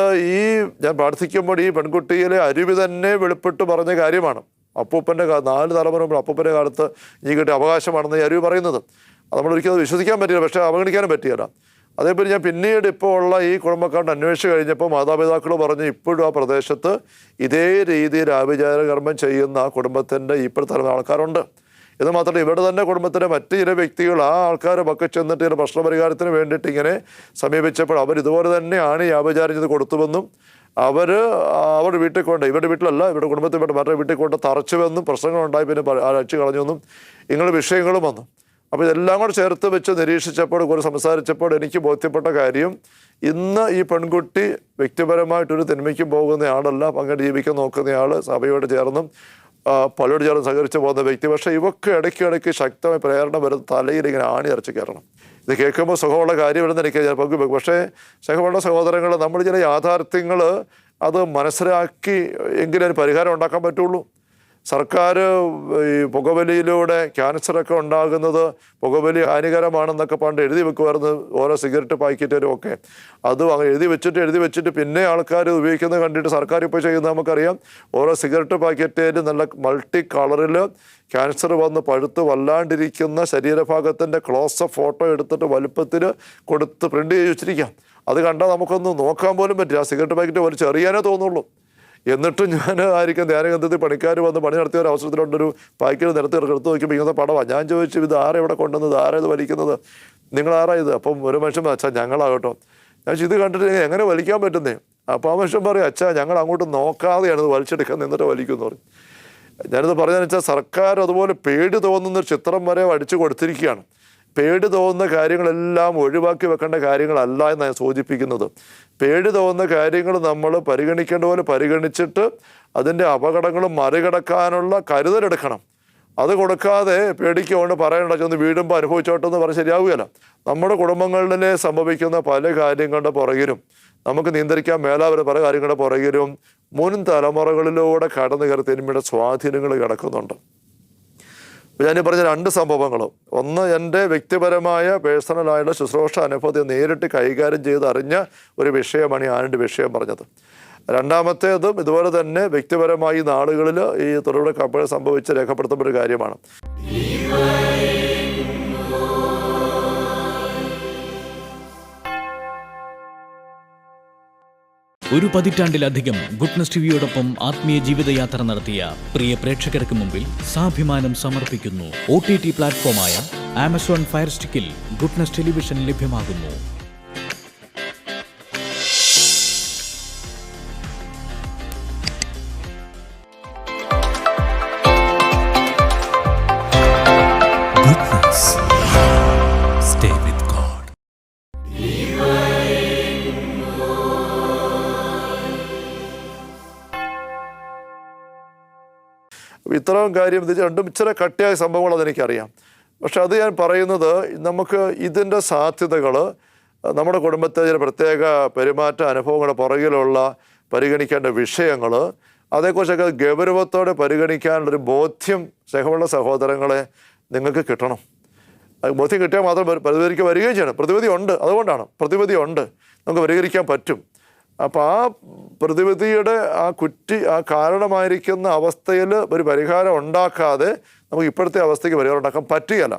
ഞാൻ പ്രാർത്ഥിക്കുമ്പോൾ ഈ പെൺകുട്ടിയിലെ അരുവി തന്നെ വെളിപ്പെട്ട് പറഞ്ഞ കാര്യമാണ്. അപ്പൂപ്പൻ്റെ 4 തലമുറ അപ്പൂപ്പൻ്റെ കാലത്ത് ഈ കിട്ടിയ അവകാശമാണെന്ന് ഈ അരുവി പറയുന്നത്. നമ്മളൊരിക്കലും വിശ്വസിക്കാൻ പറ്റില്ല, പക്ഷേ അവഗണിക്കാനും പറ്റില്ല. അതേപോലെ ഞാൻ പിന്നീട് ഇപ്പോൾ ഉള്ള ഈ കുടുംബക്കാരുടെ അന്വേഷിച്ച് കഴിഞ്ഞപ്പോൾ മാതാപിതാക്കൾ പറഞ്ഞു ഇപ്പോഴും ആ പ്രദേശത്ത് ഇതേ രീതിയിൽ ആഭിചാര കർമ്മം ചെയ്യുന്ന ആ കുടുംബത്തിൻ്റെ ഇപ്പോഴത്തെ ആൾക്കാരുണ്ട്. ഇത് മാത്രമല്ല, ഇവരുടെ തന്നെ കുടുംബത്തിലെ മറ്റ് ചില വ്യക്തികൾ ആ ആൾക്കാരൊക്കെ ചെന്നിട്ട് ചില പ്രശ്നപരിഹാരത്തിന് വേണ്ടിയിട്ട് ഇങ്ങനെ സമീപിച്ചപ്പോൾ അവർ ഇതുപോലെ തന്നെയാണ് ഈ ആഭിചാരം ചെയ്ത് കൊടുത്തുവെന്നും അവരുടെ വീട്ടിൽ കൊണ്ട്, ഇവരുടെ വീട്ടിലല്ല, ഇവരുടെ കുടുംബത്തിൽ മറ്റേ വീട്ടിൽ കൊണ്ട് തറച്ചുവെന്നും പ്രശ്നങ്ങളുണ്ടായി പിന്നെ അയച്ചു കളഞ്ഞുവെന്നും ഇങ്ങനെ വിഷയങ്ങളും വന്നു. അപ്പോൾ ഇതെല്ലാം കൂടെ ചേർത്ത് വെച്ച് നിരീക്ഷിച്ചപ്പോൾ കുറെ സംസാരിച്ചപ്പോൾ എനിക്ക് ബോധ്യപ്പെട്ട കാര്യം, ഇന്ന് ഈ പെൺകുട്ടി വ്യക്തിപരമായിട്ടൊരു തിന്മയ്ക്കും പോകുന്നയാളല്ല, പങ്കെടുത്ത് ജീവിക്കാൻ നോക്കുന്നയാൾ, സഭയോട് ചേർന്നും പള്ളിയോട് ചേർന്ന് സഹകരിച്ച് പോകുന്ന വ്യക്തി. പക്ഷേ ഇവക്ക് ഇടയ്ക്കിടയ്ക്ക് ശക്തമായ പ്രേരണ വരുന്ന തലയിൽ ഇങ്ങനെ ആണി അരച്ച് കയറണം. ഇത് കേൾക്കുമ്പോൾ സുഖമുള്ള കാര്യം വരുന്ന എനിക്ക് ഞാൻ പങ്കുവെക്കും. പക്ഷേ സ്നേഹമുള്ള സഹോദരങ്ങൾ, നമ്മൾ ചില യാഥാർത്ഥ്യങ്ങൾ അത് മനസ്സിലാക്കി എങ്കിലേ ഒരു പരിഹാരം ഉണ്ടാക്കാൻ പറ്റുള്ളൂ. സർക്കാർ ഈ പുകവലിയിലൂടെ ക്യാൻസറൊക്കെ ഉണ്ടാകുന്നത് പുകവലി ഹാനികരമാണെന്നൊക്കെ പണ്ട് എഴുതി വെക്കുമായിരുന്നു, ഓരോ സിഗരറ്റ് പാക്കറ്റിലും ഒക്കെ. അതും അങ്ങനെ എഴുതി വെച്ചിട്ട് പിന്നെ ആൾക്കാർ ഉപയോഗിക്കുന്നത് കണ്ടിട്ട് സർക്കാർ ഇപ്പോൾ ചെയ്യുന്നത് നമുക്കറിയാം. ഓരോ സിഗരറ്റ് പാക്കറ്റിലും നല്ല മൾട്ടി കളറിൽ ക്യാൻസർ വന്ന് പഴുത്ത് വല്ലാണ്ടിരിക്കുന്ന ശരീരഭാഗത്തിൻ്റെ ക്ലോസപ്പ് ഫോട്ടോ എടുത്തിട്ട് വലുപ്പത്തിൽ കൊടുത്ത് പ്രിൻ്റ് ചെയ്ത് വെച്ചിരിക്കാം. അത് കണ്ടാൽ നമുക്കൊന്ന് നോക്കാൻ പോലും പറ്റില്ല. ആ സിഗരറ്റ് പാക്കറ്റ് വലിച്ച് എറിയാനേ തോന്നുള്ളൂ. എന്നിട്ടും ഞാൻ ആയിരിക്കും ധ്യാനകേന്ദ്രത്തിൽ പണിക്കാർ വന്ന് പണി നടത്തിയ ഒരു അവസരത്തിലുണ്ടൊരു പാക്കറ്റ് നിരത്തി എടുത്ത് നോക്കിയപ്പോൾ ഇങ്ങനത്തെ പടമാണ്. ഞാൻ ചോദിച്ചു, ഇത് ആരെ ഇവിടെ കൊണ്ടുവന്നത്, ആരാ ഇത് വലിക്കുന്നത്, നിങ്ങളാരാ ഇത്? അപ്പം ഒരു മനുഷ്യൻ, അച്ഛാ ഞങ്ങളാകട്ടോ. ഞാൻ ഇത് കണ്ടിട്ട് എങ്ങനെ വലിക്കാൻ പറ്റുന്നേ? അപ്പോൾ ആ മനുഷ്യൻ പറയും, അച്ഛാ ഞങ്ങൾ അങ്ങോട്ട് നോക്കാതെയാണ് ഇത് വലിച്ചെടുക്കാൻ നിന്നിട്ട് വലിക്കുമെന്ന് പറയും. ഞാനിത് പറഞ്ഞതെന്ന് വെച്ചാൽ സർക്കാർ അതുപോലെ പേടി തോന്നുന്നൊരു ചിത്രം വരെ അടിച്ചു കൊടുത്തിരിക്കുകയാണ്. പേടി തോന്നുന്ന കാര്യങ്ങളെല്ലാം ഒഴിവാക്കി വെക്കേണ്ട കാര്യങ്ങളല്ല എന്നാണ് ഞാൻ സൂചിപ്പിക്കുന്നത്. പേടി തോന്നുന്ന കാര്യങ്ങൾ നമ്മൾ പരിഗണിക്കേണ്ട പോലെ പരിഗണിച്ചിട്ട് അതിൻ്റെ അപകടങ്ങൾ മറികടക്കാനുള്ള കരുതലെടുക്കണം. അത് കൊടുക്കാതെ പേടിക്കൊണ്ട് പറയണ്ട, ചെന്ന് വീടുമ്പോൾ അനുഭവിച്ചോട്ടെന്ന് പറഞ്ഞാൽ ശരിയാവുകയില്ല. നമ്മുടെ കുടുംബങ്ങളിൽ സംഭവിക്കുന്ന പല കാര്യങ്ങളുടെ പുറകിലും, നമുക്ക് നിയന്ത്രിക്കാൻ മേലാവരെ പല കാര്യങ്ങളുടെ പുറകിലും മുൻ തലമുറകളിലൂടെ കടന്നു കയറി തിന്മയുടെ സ്വാധീനങ്ങൾ കിടക്കുന്നുണ്ട്. ഞാൻ പറഞ്ഞ 2 സംഭവങ്ങൾ, ഒന്ന് എൻ്റെ വ്യക്തിപരമായ പേഴ്സണലായുള്ള ശുശ്രൂഷ അനുഭവത്തെ നേരിട്ട് കൈകാര്യം ചെയ്ത് അറിഞ്ഞ ഒരു വിഷയമാണ് ഞാനിൻ്റെ വിഷയം പറഞ്ഞത്. രണ്ടാമത്തേതും ഇതുപോലെ തന്നെ വ്യക്തിപരമായി നാളുകളിൽ ഈ തൊടുപുഴ കപ്പൽ സംഭവിച്ച് രേഖപ്പെടുത്തുന്ന ഒരു കാര്യമാണ്. ഒരു പതിറ്റാണ്ടിലധികം ഗുഡ്നസ് ടിവിയോടൊപ്പം ആത്മീയ ജീവിതയാത്ര നടത്തിയ പ്രിയ പ്രേക്ഷകർക്ക് മുമ്പിൽ സാഭിമാനം സമർപ്പിക്കുന്നു. OTT പ്ലാറ്റ്ഫോമായ ആമസോൺ ഫയർ സ്റ്റിക്കിൽ ഗുഡ്നസ് ടെലിവിഷൻ ലഭ്യമാകുന്നു. ഇത്രയും കാര്യം ഇത് രണ്ടും ഇച്ചിരി കട്ടിയായ സംഭവങ്ങൾ അതെനിക്കറിയാം. പക്ഷെ അത് ഞാൻ പറയുന്നത്, നമുക്ക് ഇതിൻ്റെ സാധ്യതകൾ നമ്മുടെ കുടുംബത്തെ ചില പ്രത്യേക പെരുമാറ്റ അനുഭവങ്ങളുടെ പുറകിലുള്ള പരിഗണിക്കേണ്ട വിഷയങ്ങൾ, അതേക്കുറിച്ചൊക്കെ ഗൗരവത്തോടെ പരിഗണിക്കാനുള്ളൊരു ബോധ്യം സ്നേഹമുള്ള സഹോദരങ്ങളെ നിങ്ങൾക്ക് കിട്ടണം. ബോധ്യം കിട്ടിയാൽ മാത്രം പ്രതിവിധിക്ക് വരികയും ചെയ്യണം. പ്രതിവിധി ഉണ്ട്, അതുകൊണ്ടാണ് പ്രതിവിധി ഉണ്ട്, നമുക്ക് പരിഹരിക്കാൻ പറ്റും. അപ്പോൾ ആ പ്രതിവിധിയുടെ ആ കാരണമായിരിക്കുന്ന അവസ്ഥയിൽ ഒരു പരിഹാരം ഉണ്ടാക്കാതെ നമുക്ക് ഇപ്പോഴത്തെ അവസ്ഥയ്ക്ക് പരിഹാരം ഉണ്ടാക്കാൻ പറ്റുകയില്ല.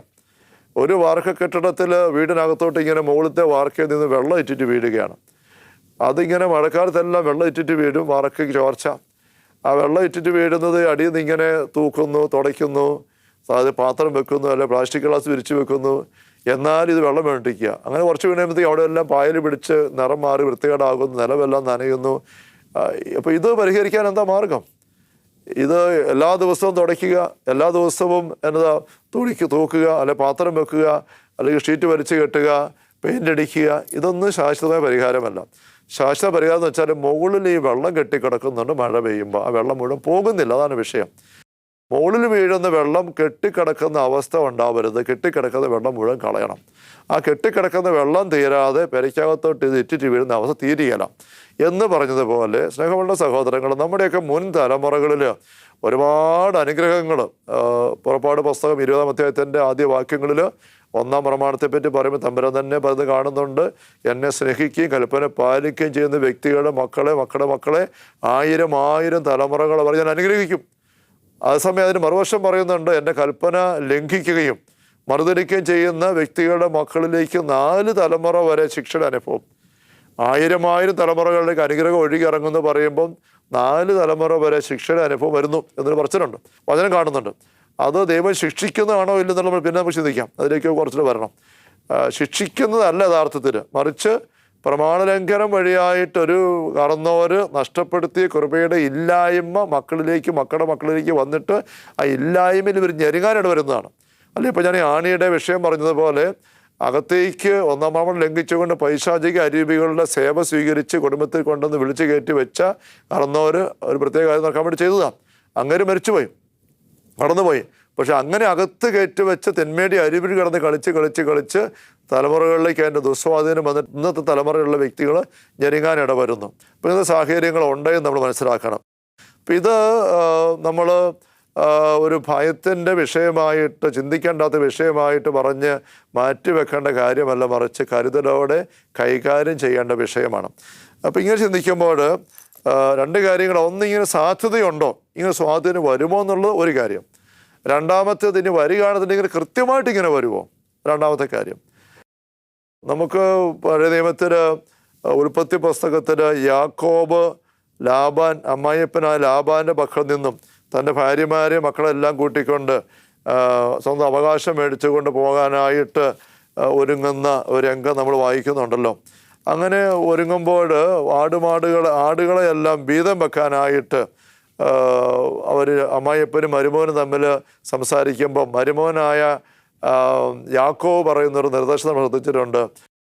ഒരു വാർക്ക കെട്ടിടത്തിൽ വീടിനകത്തോട്ട് ഇങ്ങനെ മുകളിലത്തെ വാർക്കയിൽ നിന്ന് വെള്ളം ഇറ്റിട്ട് വീഴുകയാണ്. അതിങ്ങനെ മഴക്കാലത്തെല്ലാം വെള്ളം ഇറ്റിട്ട് വീഴും, വാർക്ക ചോർച്ച. ആ വെള്ളം ഇറ്റിട്ട് വീഴുന്നത് അടിയിൽ നിന്ന് ഇങ്ങനെ തൂക്കുന്നു, തുടയ്ക്കുന്നു, അത് പാത്രം വെക്കുന്നു, അല്ലെ പ്ലാസ്റ്റിക് ഗ്ലാസ് വിരിച്ച് വെക്കുന്നു. എന്നാൽ ഇത് വെള്ളം വേണ്ടിക്കുക. അങ്ങനെ കുറച്ച് വീണുമ്പോഴത്തേക്ക് അവിടെ എല്ലാം പായൽ പിടിച്ച് നിറം മാറി വൃത്തികേടാകുന്നു, നിലമെല്ലാം നനയുന്നു. അപ്പോൾ ഇത് പരിഹരിക്കാൻ എന്താ മാർഗം? ഇത് എല്ലാ ദിവസവും തുടയ്ക്കുക, എല്ലാ ദിവസവും തൂക്കുക, അല്ലെ പാത്രം വെക്കുക, അല്ലെങ്കിൽ ഷീറ്റ് വലിച്ചു കെട്ടുക, പെയിൻ്റ് അടിക്കുക, ഇതൊന്നും ശാശ്വതമായ പരിഹാരമല്ല. ശാശ്വത പരിഹാരം എന്ന് വെച്ചാൽ മുകളിൽ ഈ വെള്ളം കെട്ടിക്കിടക്കുന്നുണ്ട്, മഴ പെയ്യുമ്പോൾ ആ വെള്ളം മുഴുവൻ പോകുന്നില്ല, അതാണ് വിഷയം. മുകളിൽ വീഴുന്ന വെള്ളം കെട്ടിക്കിടക്കുന്ന അവസ്ഥ ഉണ്ടാവരുത്. കെട്ടിക്കിടക്കുന്ന വെള്ളം മുഴുവൻ കളയണം. ആ കെട്ടിക്കിടക്കുന്ന വെള്ളം തീരാതെ പെരയ്ക്കകത്തോട്ട് ഇത് ഇറ്റിറ്റ് വീഴുന്ന അവസ്ഥ തീരുകയില്ല എന്ന് പറഞ്ഞതുപോലെ സ്നേഹമുള്ള സഹോദരങ്ങൾ, നമ്മുടെയൊക്കെ മുൻ തലമുറകളിൽ ഒരുപാട് അനുഗ്രഹങ്ങൾ, പുറപ്പാട് പുസ്തകം 20-ാം അധ്യായത്തിൻ്റെ ആദ്യ വാക്യങ്ങളിൽ 1-ാം പ്രമാണത്തെപ്പറ്റി പറയുമ്പോൾ തമ്പുരാൻ തന്നെ പറഞ്ഞ് കാണുന്നുണ്ട്, എന്നെ സ്നേഹിക്കുകയും കൽപ്പന പാലിക്കുകയും ചെയ്യുന്ന വ്യക്തികളുടെ മക്കളെ 1000 തലമുറകൾ അവർ ഞാൻ അനുഗ്രഹിക്കും. അതേസമയം അതിന് മറുവശം പറയുന്നുണ്ട്, എൻ്റെ കൽപ്പന ലംഘിക്കുകയും മറുതലിക്കുകയും ചെയ്യുന്ന വ്യക്തികളുടെ മക്കളിലേക്ക് 4 തലമുറ വരെ ശിക്ഷയുടെ അനുഭവം. 1000 തലമുറകളിലേക്ക് അനുഗ്രഹം ഒഴുകി ഇറങ്ങുമെന്ന് പറയുമ്പം 4 തലമുറ വരെ ശിക്ഷയുടെ അനുഭവം വരുന്നു എന്നൊരു പറച്ചിലുണ്ട്, വചനം കാണുന്നുണ്ട്. അത് ദൈവം ശിക്ഷിക്കുന്നതാണോ ഇല്ലെന്നുള്ള പിന്നെ നമുക്ക് ചിന്തിക്കാം, അതിലേക്ക് കുറച്ചുകൂടെ വരണം. ശിക്ഷിക്കുന്നതല്ല യഥാർത്ഥത്തിൽ, മറിച്ച് പ്രമാണലംഘനം വഴിയായിട്ടൊരു കറന്നോര് നഷ്ടപ്പെടുത്തിയ കൃപയുടെ ഇല്ലായ്മ മക്കളുടെ മക്കളിലേക്ക് വന്നിട്ട് ആ ഇല്ലായ്മയിൽ ഇവർ ഞെരുങ്ങാനിട വരുന്നതാണ്. അല്ലെ ഇപ്പോൾ ഞാൻ ഈ ആണിയുടെ വിഷയം പറഞ്ഞതുപോലെ അകത്തേക്ക് ഒന്നാം പാപം ലംഘിച്ചുകൊണ്ട് പൈശാചിക അരൂപികളുടെ സേവ സ്വീകരിച്ച് കുടുംബത്തിൽ കൊണ്ടുവന്ന് വിളിച്ച് കയറ്റി വെച്ച കടന്നവർ ഒരു പ്രത്യേക കാര്യം നടക്കാൻ വേണ്ടി ചെയ്തതാണ്. അങ്ങനെ മരിച്ചുപോയി, കടന്നുപോയി. പക്ഷെ അങ്ങനെ അകത്ത് കയറ്റി വെച്ച് തെന്മേടി അരുവിൽ കിടന്ന് കളിച്ച് തലമുറകളിലേക്ക് അതിൻ്റെ ദുസ്വാധീനം വന്നിട്ട് ഇന്നത്തെ തലമുറയിലുള്ള വ്യക്തികൾ ഞെരുങ്ങാൻ ഇടവരുന്നു. അപ്പോൾ ഇന്നത്തെ സാഹചര്യങ്ങൾ ഉണ്ടെന്ന് നമ്മൾ മനസ്സിലാക്കണം. അപ്പം ഇത് നമ്മൾ ഒരു ഭയത്തിൻ്റെ വിഷയമായിട്ട്, ചിന്തിക്കേണ്ടാത്ത വിഷയമായിട്ട് പറഞ്ഞ് മാറ്റിവെക്കേണ്ട കാര്യമല്ല, മറിച്ച് കരുതലോടെ കൈകാര്യം ചെയ്യേണ്ട വിഷയമാണ്. അപ്പം ഇങ്ങനെ ചിന്തിക്കുമ്പോൾ രണ്ട് കാര്യങ്ങൾ. ഒന്ന്, ഇങ്ങനെ സാധ്യതയുണ്ടോ, ഇങ്ങനെ സ്വാധീനം വരുമോ എന്നുള്ളത് ഒരു കാര്യം. രണ്ടാമത്തേത്, ഇനി വരികയാണെന്നുണ്ടെങ്കിൽ കൃത്യമായിട്ട് ഇങ്ങനെ വരുമോ, രണ്ടാമത്തെ കാര്യം. നമുക്ക് പഴയ നിയമത്തിൽ ഉൽപ്പത്തി പുസ്തകത്തിൽ യാക്കോബ് ലാബാൻ, അമ്മായിയപ്പനായ ലാബാൻ്റെ പക്കൽ നിന്നും തൻ്റെ ഭാര്യമാരെ മക്കളെല്ലാം കൂട്ടിക്കൊണ്ട് സ്വന്തം അവകാശം മേടിച്ചുകൊണ്ട് പോകാനായിട്ട് ഒരുങ്ങുന്ന ഒരു രംഗം നമ്മൾ വായിക്കുന്നുണ്ടല്ലോ. അങ്ങനെ ഒരുങ്ങുമ്പോൾ ആടുകളെയെല്ലാം വീതം വെക്കാനായിട്ട് അവർ അമ്മായിയപ്പനും മരുമോനും തമ്മിൽ സംസാരിക്കുമ്പം മരുമോനായ യാക്കോബ് പറയുന്നൊരു നിർദ്ദേശം നമ്മൾ ശ്രദ്ധിച്ചിട്ടുണ്ട്.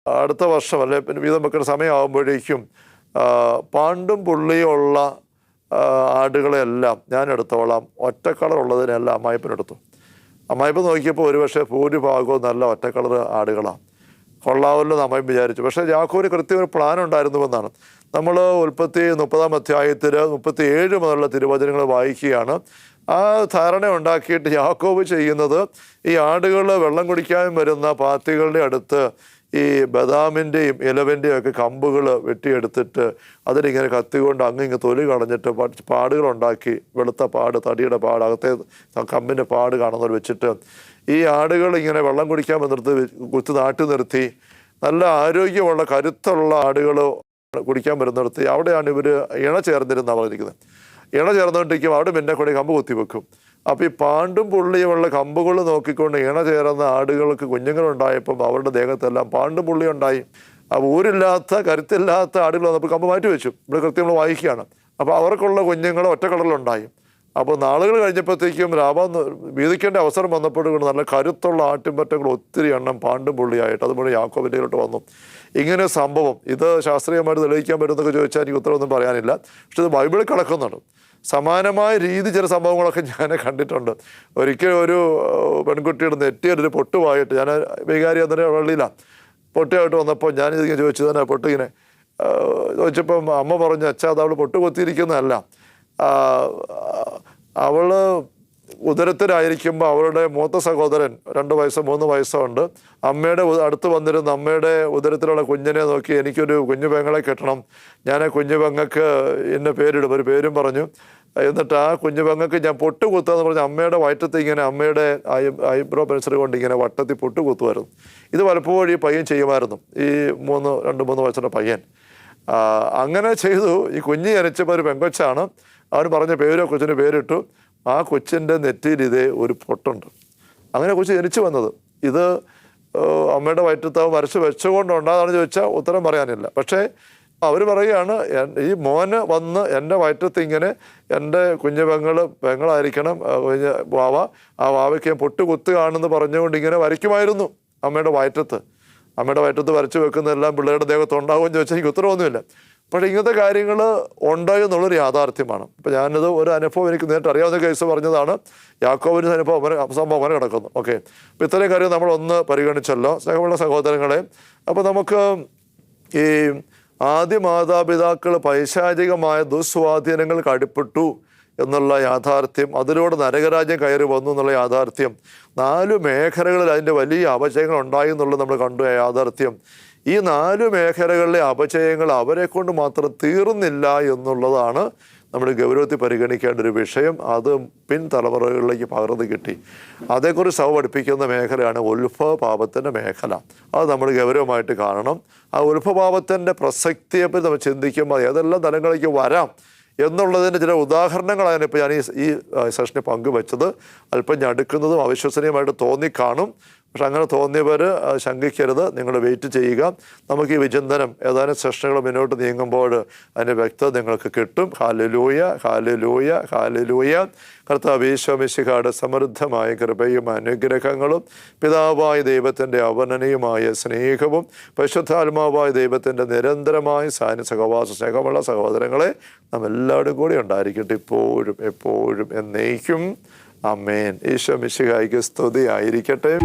അടുത്ത വർഷം അല്ലെ പിന്നെ വീതം വെക്കുന്ന സമയമാകുമ്പോഴേക്കും പാണ്ടും പുള്ളിയുള്ള ആടുകളെല്ലാം ഞാൻ എടുത്തോളാം, ഒറ്റ കളർ ഉള്ളതിനെല്ലാം അമ്മായിപ്പനെടുത്തു. അമ്മായിപ്പൻ നോക്കിയപ്പോൾ ഒരുപക്ഷെ ഭൂരിഭാഗവും നല്ല ഒറ്റ കളർ ആടുകളാണ്, കൊള്ളാമല്ലോ എന്ന് അമ്മായിപ്പൻ വിചാരിച്ചു. പക്ഷേ യാക്കോബിന് കൃത്യം ഒരു പ്ലാൻ ഉണ്ടായിരുന്നുവെന്നാണ്. നമ്മൾ ഉൽപ്പത്തി 30-ാം അധ്യായത്തിൽ 37 മുതലുള്ള തിരുവചനങ്ങൾ വായിക്കുകയാണ്. ആ ധാരണ ഉണ്ടാക്കിയിട്ട് യാക്കോബ് ചെയ്യുന്നത്, ഈ ആടുകൾ വെള്ളം കുടിക്കാൻ വരുന്ന പാത്തികളുടെ അടുത്ത് ഈ ബദാമിൻ്റെയും ഇലവിൻ്റെയും ഒക്കെ കമ്പുകൾ വെട്ടിയെടുത്തിട്ട് അതിലിങ്ങനെ കത്തികൊണ്ട് ഇങ്ങ് തൊലി കളഞ്ഞിട്ട് പാടുകളുണ്ടാക്കി, വെളുത്ത പാട്, തടിയുടെ പാട്, അകത്തെ കമ്പിൻ്റെ പാട് കാണുന്നവർ വെച്ചിട്ട് ഈ ആടുകൾ ഇങ്ങനെ വെള്ളം കുടിക്കാൻ വന്നിടത്ത് കുത്തി നാട്ടി നിർത്തി, നല്ല ആരോഗ്യമുള്ള കരുത്തുള്ള ആടുകൾ കുടിക്കാൻ വരുന്നിടത്ത് അവിടെയാണ് ഇവർ ഇണ ചേർന്നിരുന്നാണ് പറഞ്ഞിരിക്കുന്നത്. ഇണ ചേർന്നുകൊണ്ടിരിക്കും, അവിടെ പിന്നെ കൂടി കമ്പ് കുത്തിവെക്കും. അപ്പോൾ ഈ പാണ്ടും പുള്ളിയുമുള്ള കമ്പുകൾ നോക്കിക്കൊണ്ട് ഇണ ചേർന്ന ആടുകൾക്ക് കുഞ്ഞുങ്ങളുണ്ടായപ്പം അവരുടെ ദേഹത്തെല്ലാം പാണ്ടും പുള്ളി ഉണ്ടായി. അപ്പോൾ ഊരില്ലാത്ത കരുത്തില്ലാത്ത ആടുകൾ വന്നപ്പോൾ കമ്പ് മാറ്റി വെച്ചു. ഇവിടെ കൃത്യം നമ്മൾ വായിക്കുകയാണ്. അപ്പോൾ അവർക്കുള്ള കുഞ്ഞുങ്ങൾ ഒറ്റ കളറിലുണ്ടായി. അപ്പോൾ നാളുകൾ കഴിഞ്ഞപ്പോഴത്തേക്കും ലാഭം വീതിക്കേണ്ട അവസരം വന്നപ്പോഴും നല്ല കരുത്തുള്ള ആട്ടിൻപറ്റങ്ങൾ ഒത്തിരി എണ്ണം പാണ്ടും പുള്ളിയായിട്ട് അതുപോലെ യാക്കോബിൻ്റെയിലോട്ട് വന്നു. ഇങ്ങനെ സംഭവം ഇത് ശാസ്ത്രീയമായിട്ട് തെളിയിക്കാൻ പറ്റുമെന്നൊക്കെ ചോദിച്ചാൽ എനിക്ക് ഉത്തരവൊന്നും പറയാനില്ല. പക്ഷെ ഇത് ബൈബിളിൽ കിടക്കുന്നുണ്ട്. സമാനമായ രീതി ചില സംഭവങ്ങളൊക്കെ ഞാൻ കണ്ടിട്ടുണ്ട്. ഒരിക്കലും ഒരു പെൺകുട്ടിയുടെ നെറ്റിയൊരു പൊട്ടുമായിട്ട്, ഞാൻ വികാരി അന്നേരം വള്ളിയിലാണ്, പൊട്ടുമായിട്ട് വന്നപ്പോൾ ഞാനിതിങ്ങനെ ചോദിച്ചു തന്നെ പൊട്ടിങ്ങനെ ചോദിച്ചപ്പം അമ്മ പറഞ്ഞു, അച്ഛാ അത് അവൾ പൊട്ട് കൊത്തിയിരിക്കുന്നതല്ല, അവൾ ഉദരത്തിലായിരിക്കുമ്പോൾ അവളുടെ മൂത്ത സഹോദരൻ 2 വയസ്സോ 3 വയസ്സോ ഉണ്ട്. അമ്മയുടെ അടുത്ത് വന്നിരുന്ന അമ്മയുടെ ഉദരത്തിലുള്ള കുഞ്ഞിനെ നോക്കി എനിക്കൊരു കുഞ്ഞു പെങ്ങളെ കെട്ടണം, ഞാൻ ആ കുഞ്ഞു പെങ്ങൾക്ക് എന്നെ പേരിടും, ഒരു പേരും പറഞ്ഞു. എന്നിട്ട് ആ കുഞ്ഞു പെങ്ങൾക്ക് ഞാൻ പൊട്ട് കുത്താന്ന് പറഞ്ഞ് അമ്മയുടെ വയറ്റത്ത് ഇങ്ങനെ അമ്മയുടെ ഐബ്രോ പെൻസിൽ കൊണ്ട് ഇങ്ങനെ വട്ടത്തിൽ പൊട്ട് കുത്തുമായിരുന്നു. ഇത് പലപ്പോഴും ഈ പയ്യൻ ചെയ്യുമായിരുന്നു, ഈ 2-3 വയസ്സുള്ള പയ്യൻ. അങ്ങനെ ചെയ്തു. ഈ കുഞ്ഞ് ജനിച്ചപ്പോൾ ഒരു പെങ്കൊച്ചാണ്. അവൻ പറഞ്ഞ കൊച്ചിന് പേരിട്ടു. ആ കൊച്ചിൻ്റെ നെറ്റിയിൽ ഇതേ ഒരു പൊട്ടുണ്ട്. അങ്ങനെ കൊച്ച് ജനിച്ചു വന്നത്. ഇത് അമ്മയുടെ വയറ്റത്താവ് വരച്ച് വെച്ചുകൊണ്ടുണ്ടാകാന്ന് ചോദിച്ചാൽ ഉത്തരം പറയാനില്ല. പക്ഷേ അവർ പറയുകയാണ്, ഈ മോന് വന്ന് എൻ്റെ വയറ്റത്ത് ഇങ്ങനെ എൻ്റെ കുഞ്ഞു പെങ്ങളായിരിക്കണം വാവ, ആ വാവയ്ക്ക് ഞാൻ പൊട്ട് കുത്തുകയാണെന്ന് പറഞ്ഞുകൊണ്ട് ഇങ്ങനെ വരയ്ക്കുമായിരുന്നു അമ്മയുടെ വയറ്റത്ത് വരച്ച് വെക്കുന്നതെല്ലാം പിള്ളേരുടെ ദേഹത്ത് ഉണ്ടാകുമെന്ന് ചോദിച്ചാൽ എനിക്ക് ഉത്തരവൊന്നുമില്ല. പക്ഷേ ഇങ്ങനത്തെ കാര്യങ്ങൾ ഉണ്ടായി എന്നുള്ളൊരു യാഥാർത്ഥ്യമാണ്. ഇപ്പം ഞാനിത് ഒരു അനുഭവം എനിക്ക് നേരിട്ട് അറിയാവുന്ന കേസ് പറഞ്ഞതാണ്. യാക്കോബിൻ്റെ സംഭവം അങ്ങനെ കിടക്കുന്നു. ഓക്കെ, അപ്പോൾ ഇത്രയും കാര്യം നമ്മളൊന്ന് പരിഗണിച്ചല്ലോ സ്നേഹമുള്ള സഹോദരങ്ങളെ. അപ്പോൾ നമുക്ക് ഈ ആദ്യ മാതാപിതാക്കൾ പൈശാചികമായ ദുസ്വാധീനങ്ങൾക്ക് അടിപ്പെട്ടു എന്നുള്ള യാഥാർത്ഥ്യം, അതിലൂടെ നരകരാജ്യം കയറി വന്നു എന്നുള്ള യാഥാർത്ഥ്യം, 4 മേഖലകളിൽ അതിൻ്റെ വലിയ അപചയങ്ങൾ ഉണ്ടായി എന്നുള്ളത് നമ്മൾ കണ്ടു യാഥാർത്ഥ്യം. ഈ 4 മേഖലകളിലെ അപചയങ്ങൾ അവരെ കൊണ്ട് മാത്രം തീർന്നില്ല എന്നുള്ളതാണ് നമ്മൾ ഗൗരവത്തിൽ പരിഗണിക്കേണ്ട ഒരു വിഷയം. അത് പിൻതലമുറകളിലേക്ക് പകർന്നു കിട്ടി. അതേക്കുറിച്ച് സഭ പഠിപ്പിക്കുന്ന മേഖലയാണ് ഉത്ഭവപാപത്തിൻ്റെ മേഖല. അത് നമ്മൾ ഗൗരവമായിട്ട് കാണണം. ആ ഉത്ഭവപാപത്തിൻ്റെ പ്രസക്തിയെപ്പറ്റി നമ്മൾ ചിന്തിക്കുമ്പോൾ ഏതെല്ലാം തലങ്ങളിലേക്ക് വരാം എന്നുള്ളതിൻ്റെ ചില ഉദാഹരണങ്ങളാണ് ഇപ്പോൾ ഞാൻ ഈ സെഷനിൽ പങ്കുവെച്ചത്. അല്പം ഞടുക്കുന്നതും അവിശ്വസനീയമായിട്ട് തോന്നിക്കാണും. പക്ഷെ അങ്ങനെ തോന്നിയവർ ശങ്കിക്കരുത്, നിങ്ങൾ വെയിറ്റ് ചെയ്യുക. നമുക്ക് ഈ വിചിന്തനം ഏതാനും സെഷനുകൾ മുന്നോട്ട് നീങ്ങുമ്പോൾ അതിൻ്റെ വ്യക്തത നിങ്ങൾക്ക് കിട്ടും. Hallelujah, hallelujah, hallelujah. കർത്താവ് ഈശോ മിശിഹായുടെ സമൃദ്ധമായ കൃപയും അനുഗ്രഹങ്ങളും പിതാവായ ദൈവത്തിൻ്റെ അവർണ്ണനീയമായ സ്നേഹവും പരിശുദ്ധാത്മാവായ ദൈവത്തിൻ്റെ നിരന്തരമായ സഹവാസ സ്നേഹമുള്ള സഹോദരങ്ങളെ നാം എല്ലാവരും കൂടി ഉണ്ടായിരിക്കട്ടെ, ഇപ്പോഴും എപ്പോഴും എന്നേക്കും. ആമേൻ. ഈശോ മിശിഹായ്ക്ക് സ്തുതി ആയിരിക്കട്ടെ.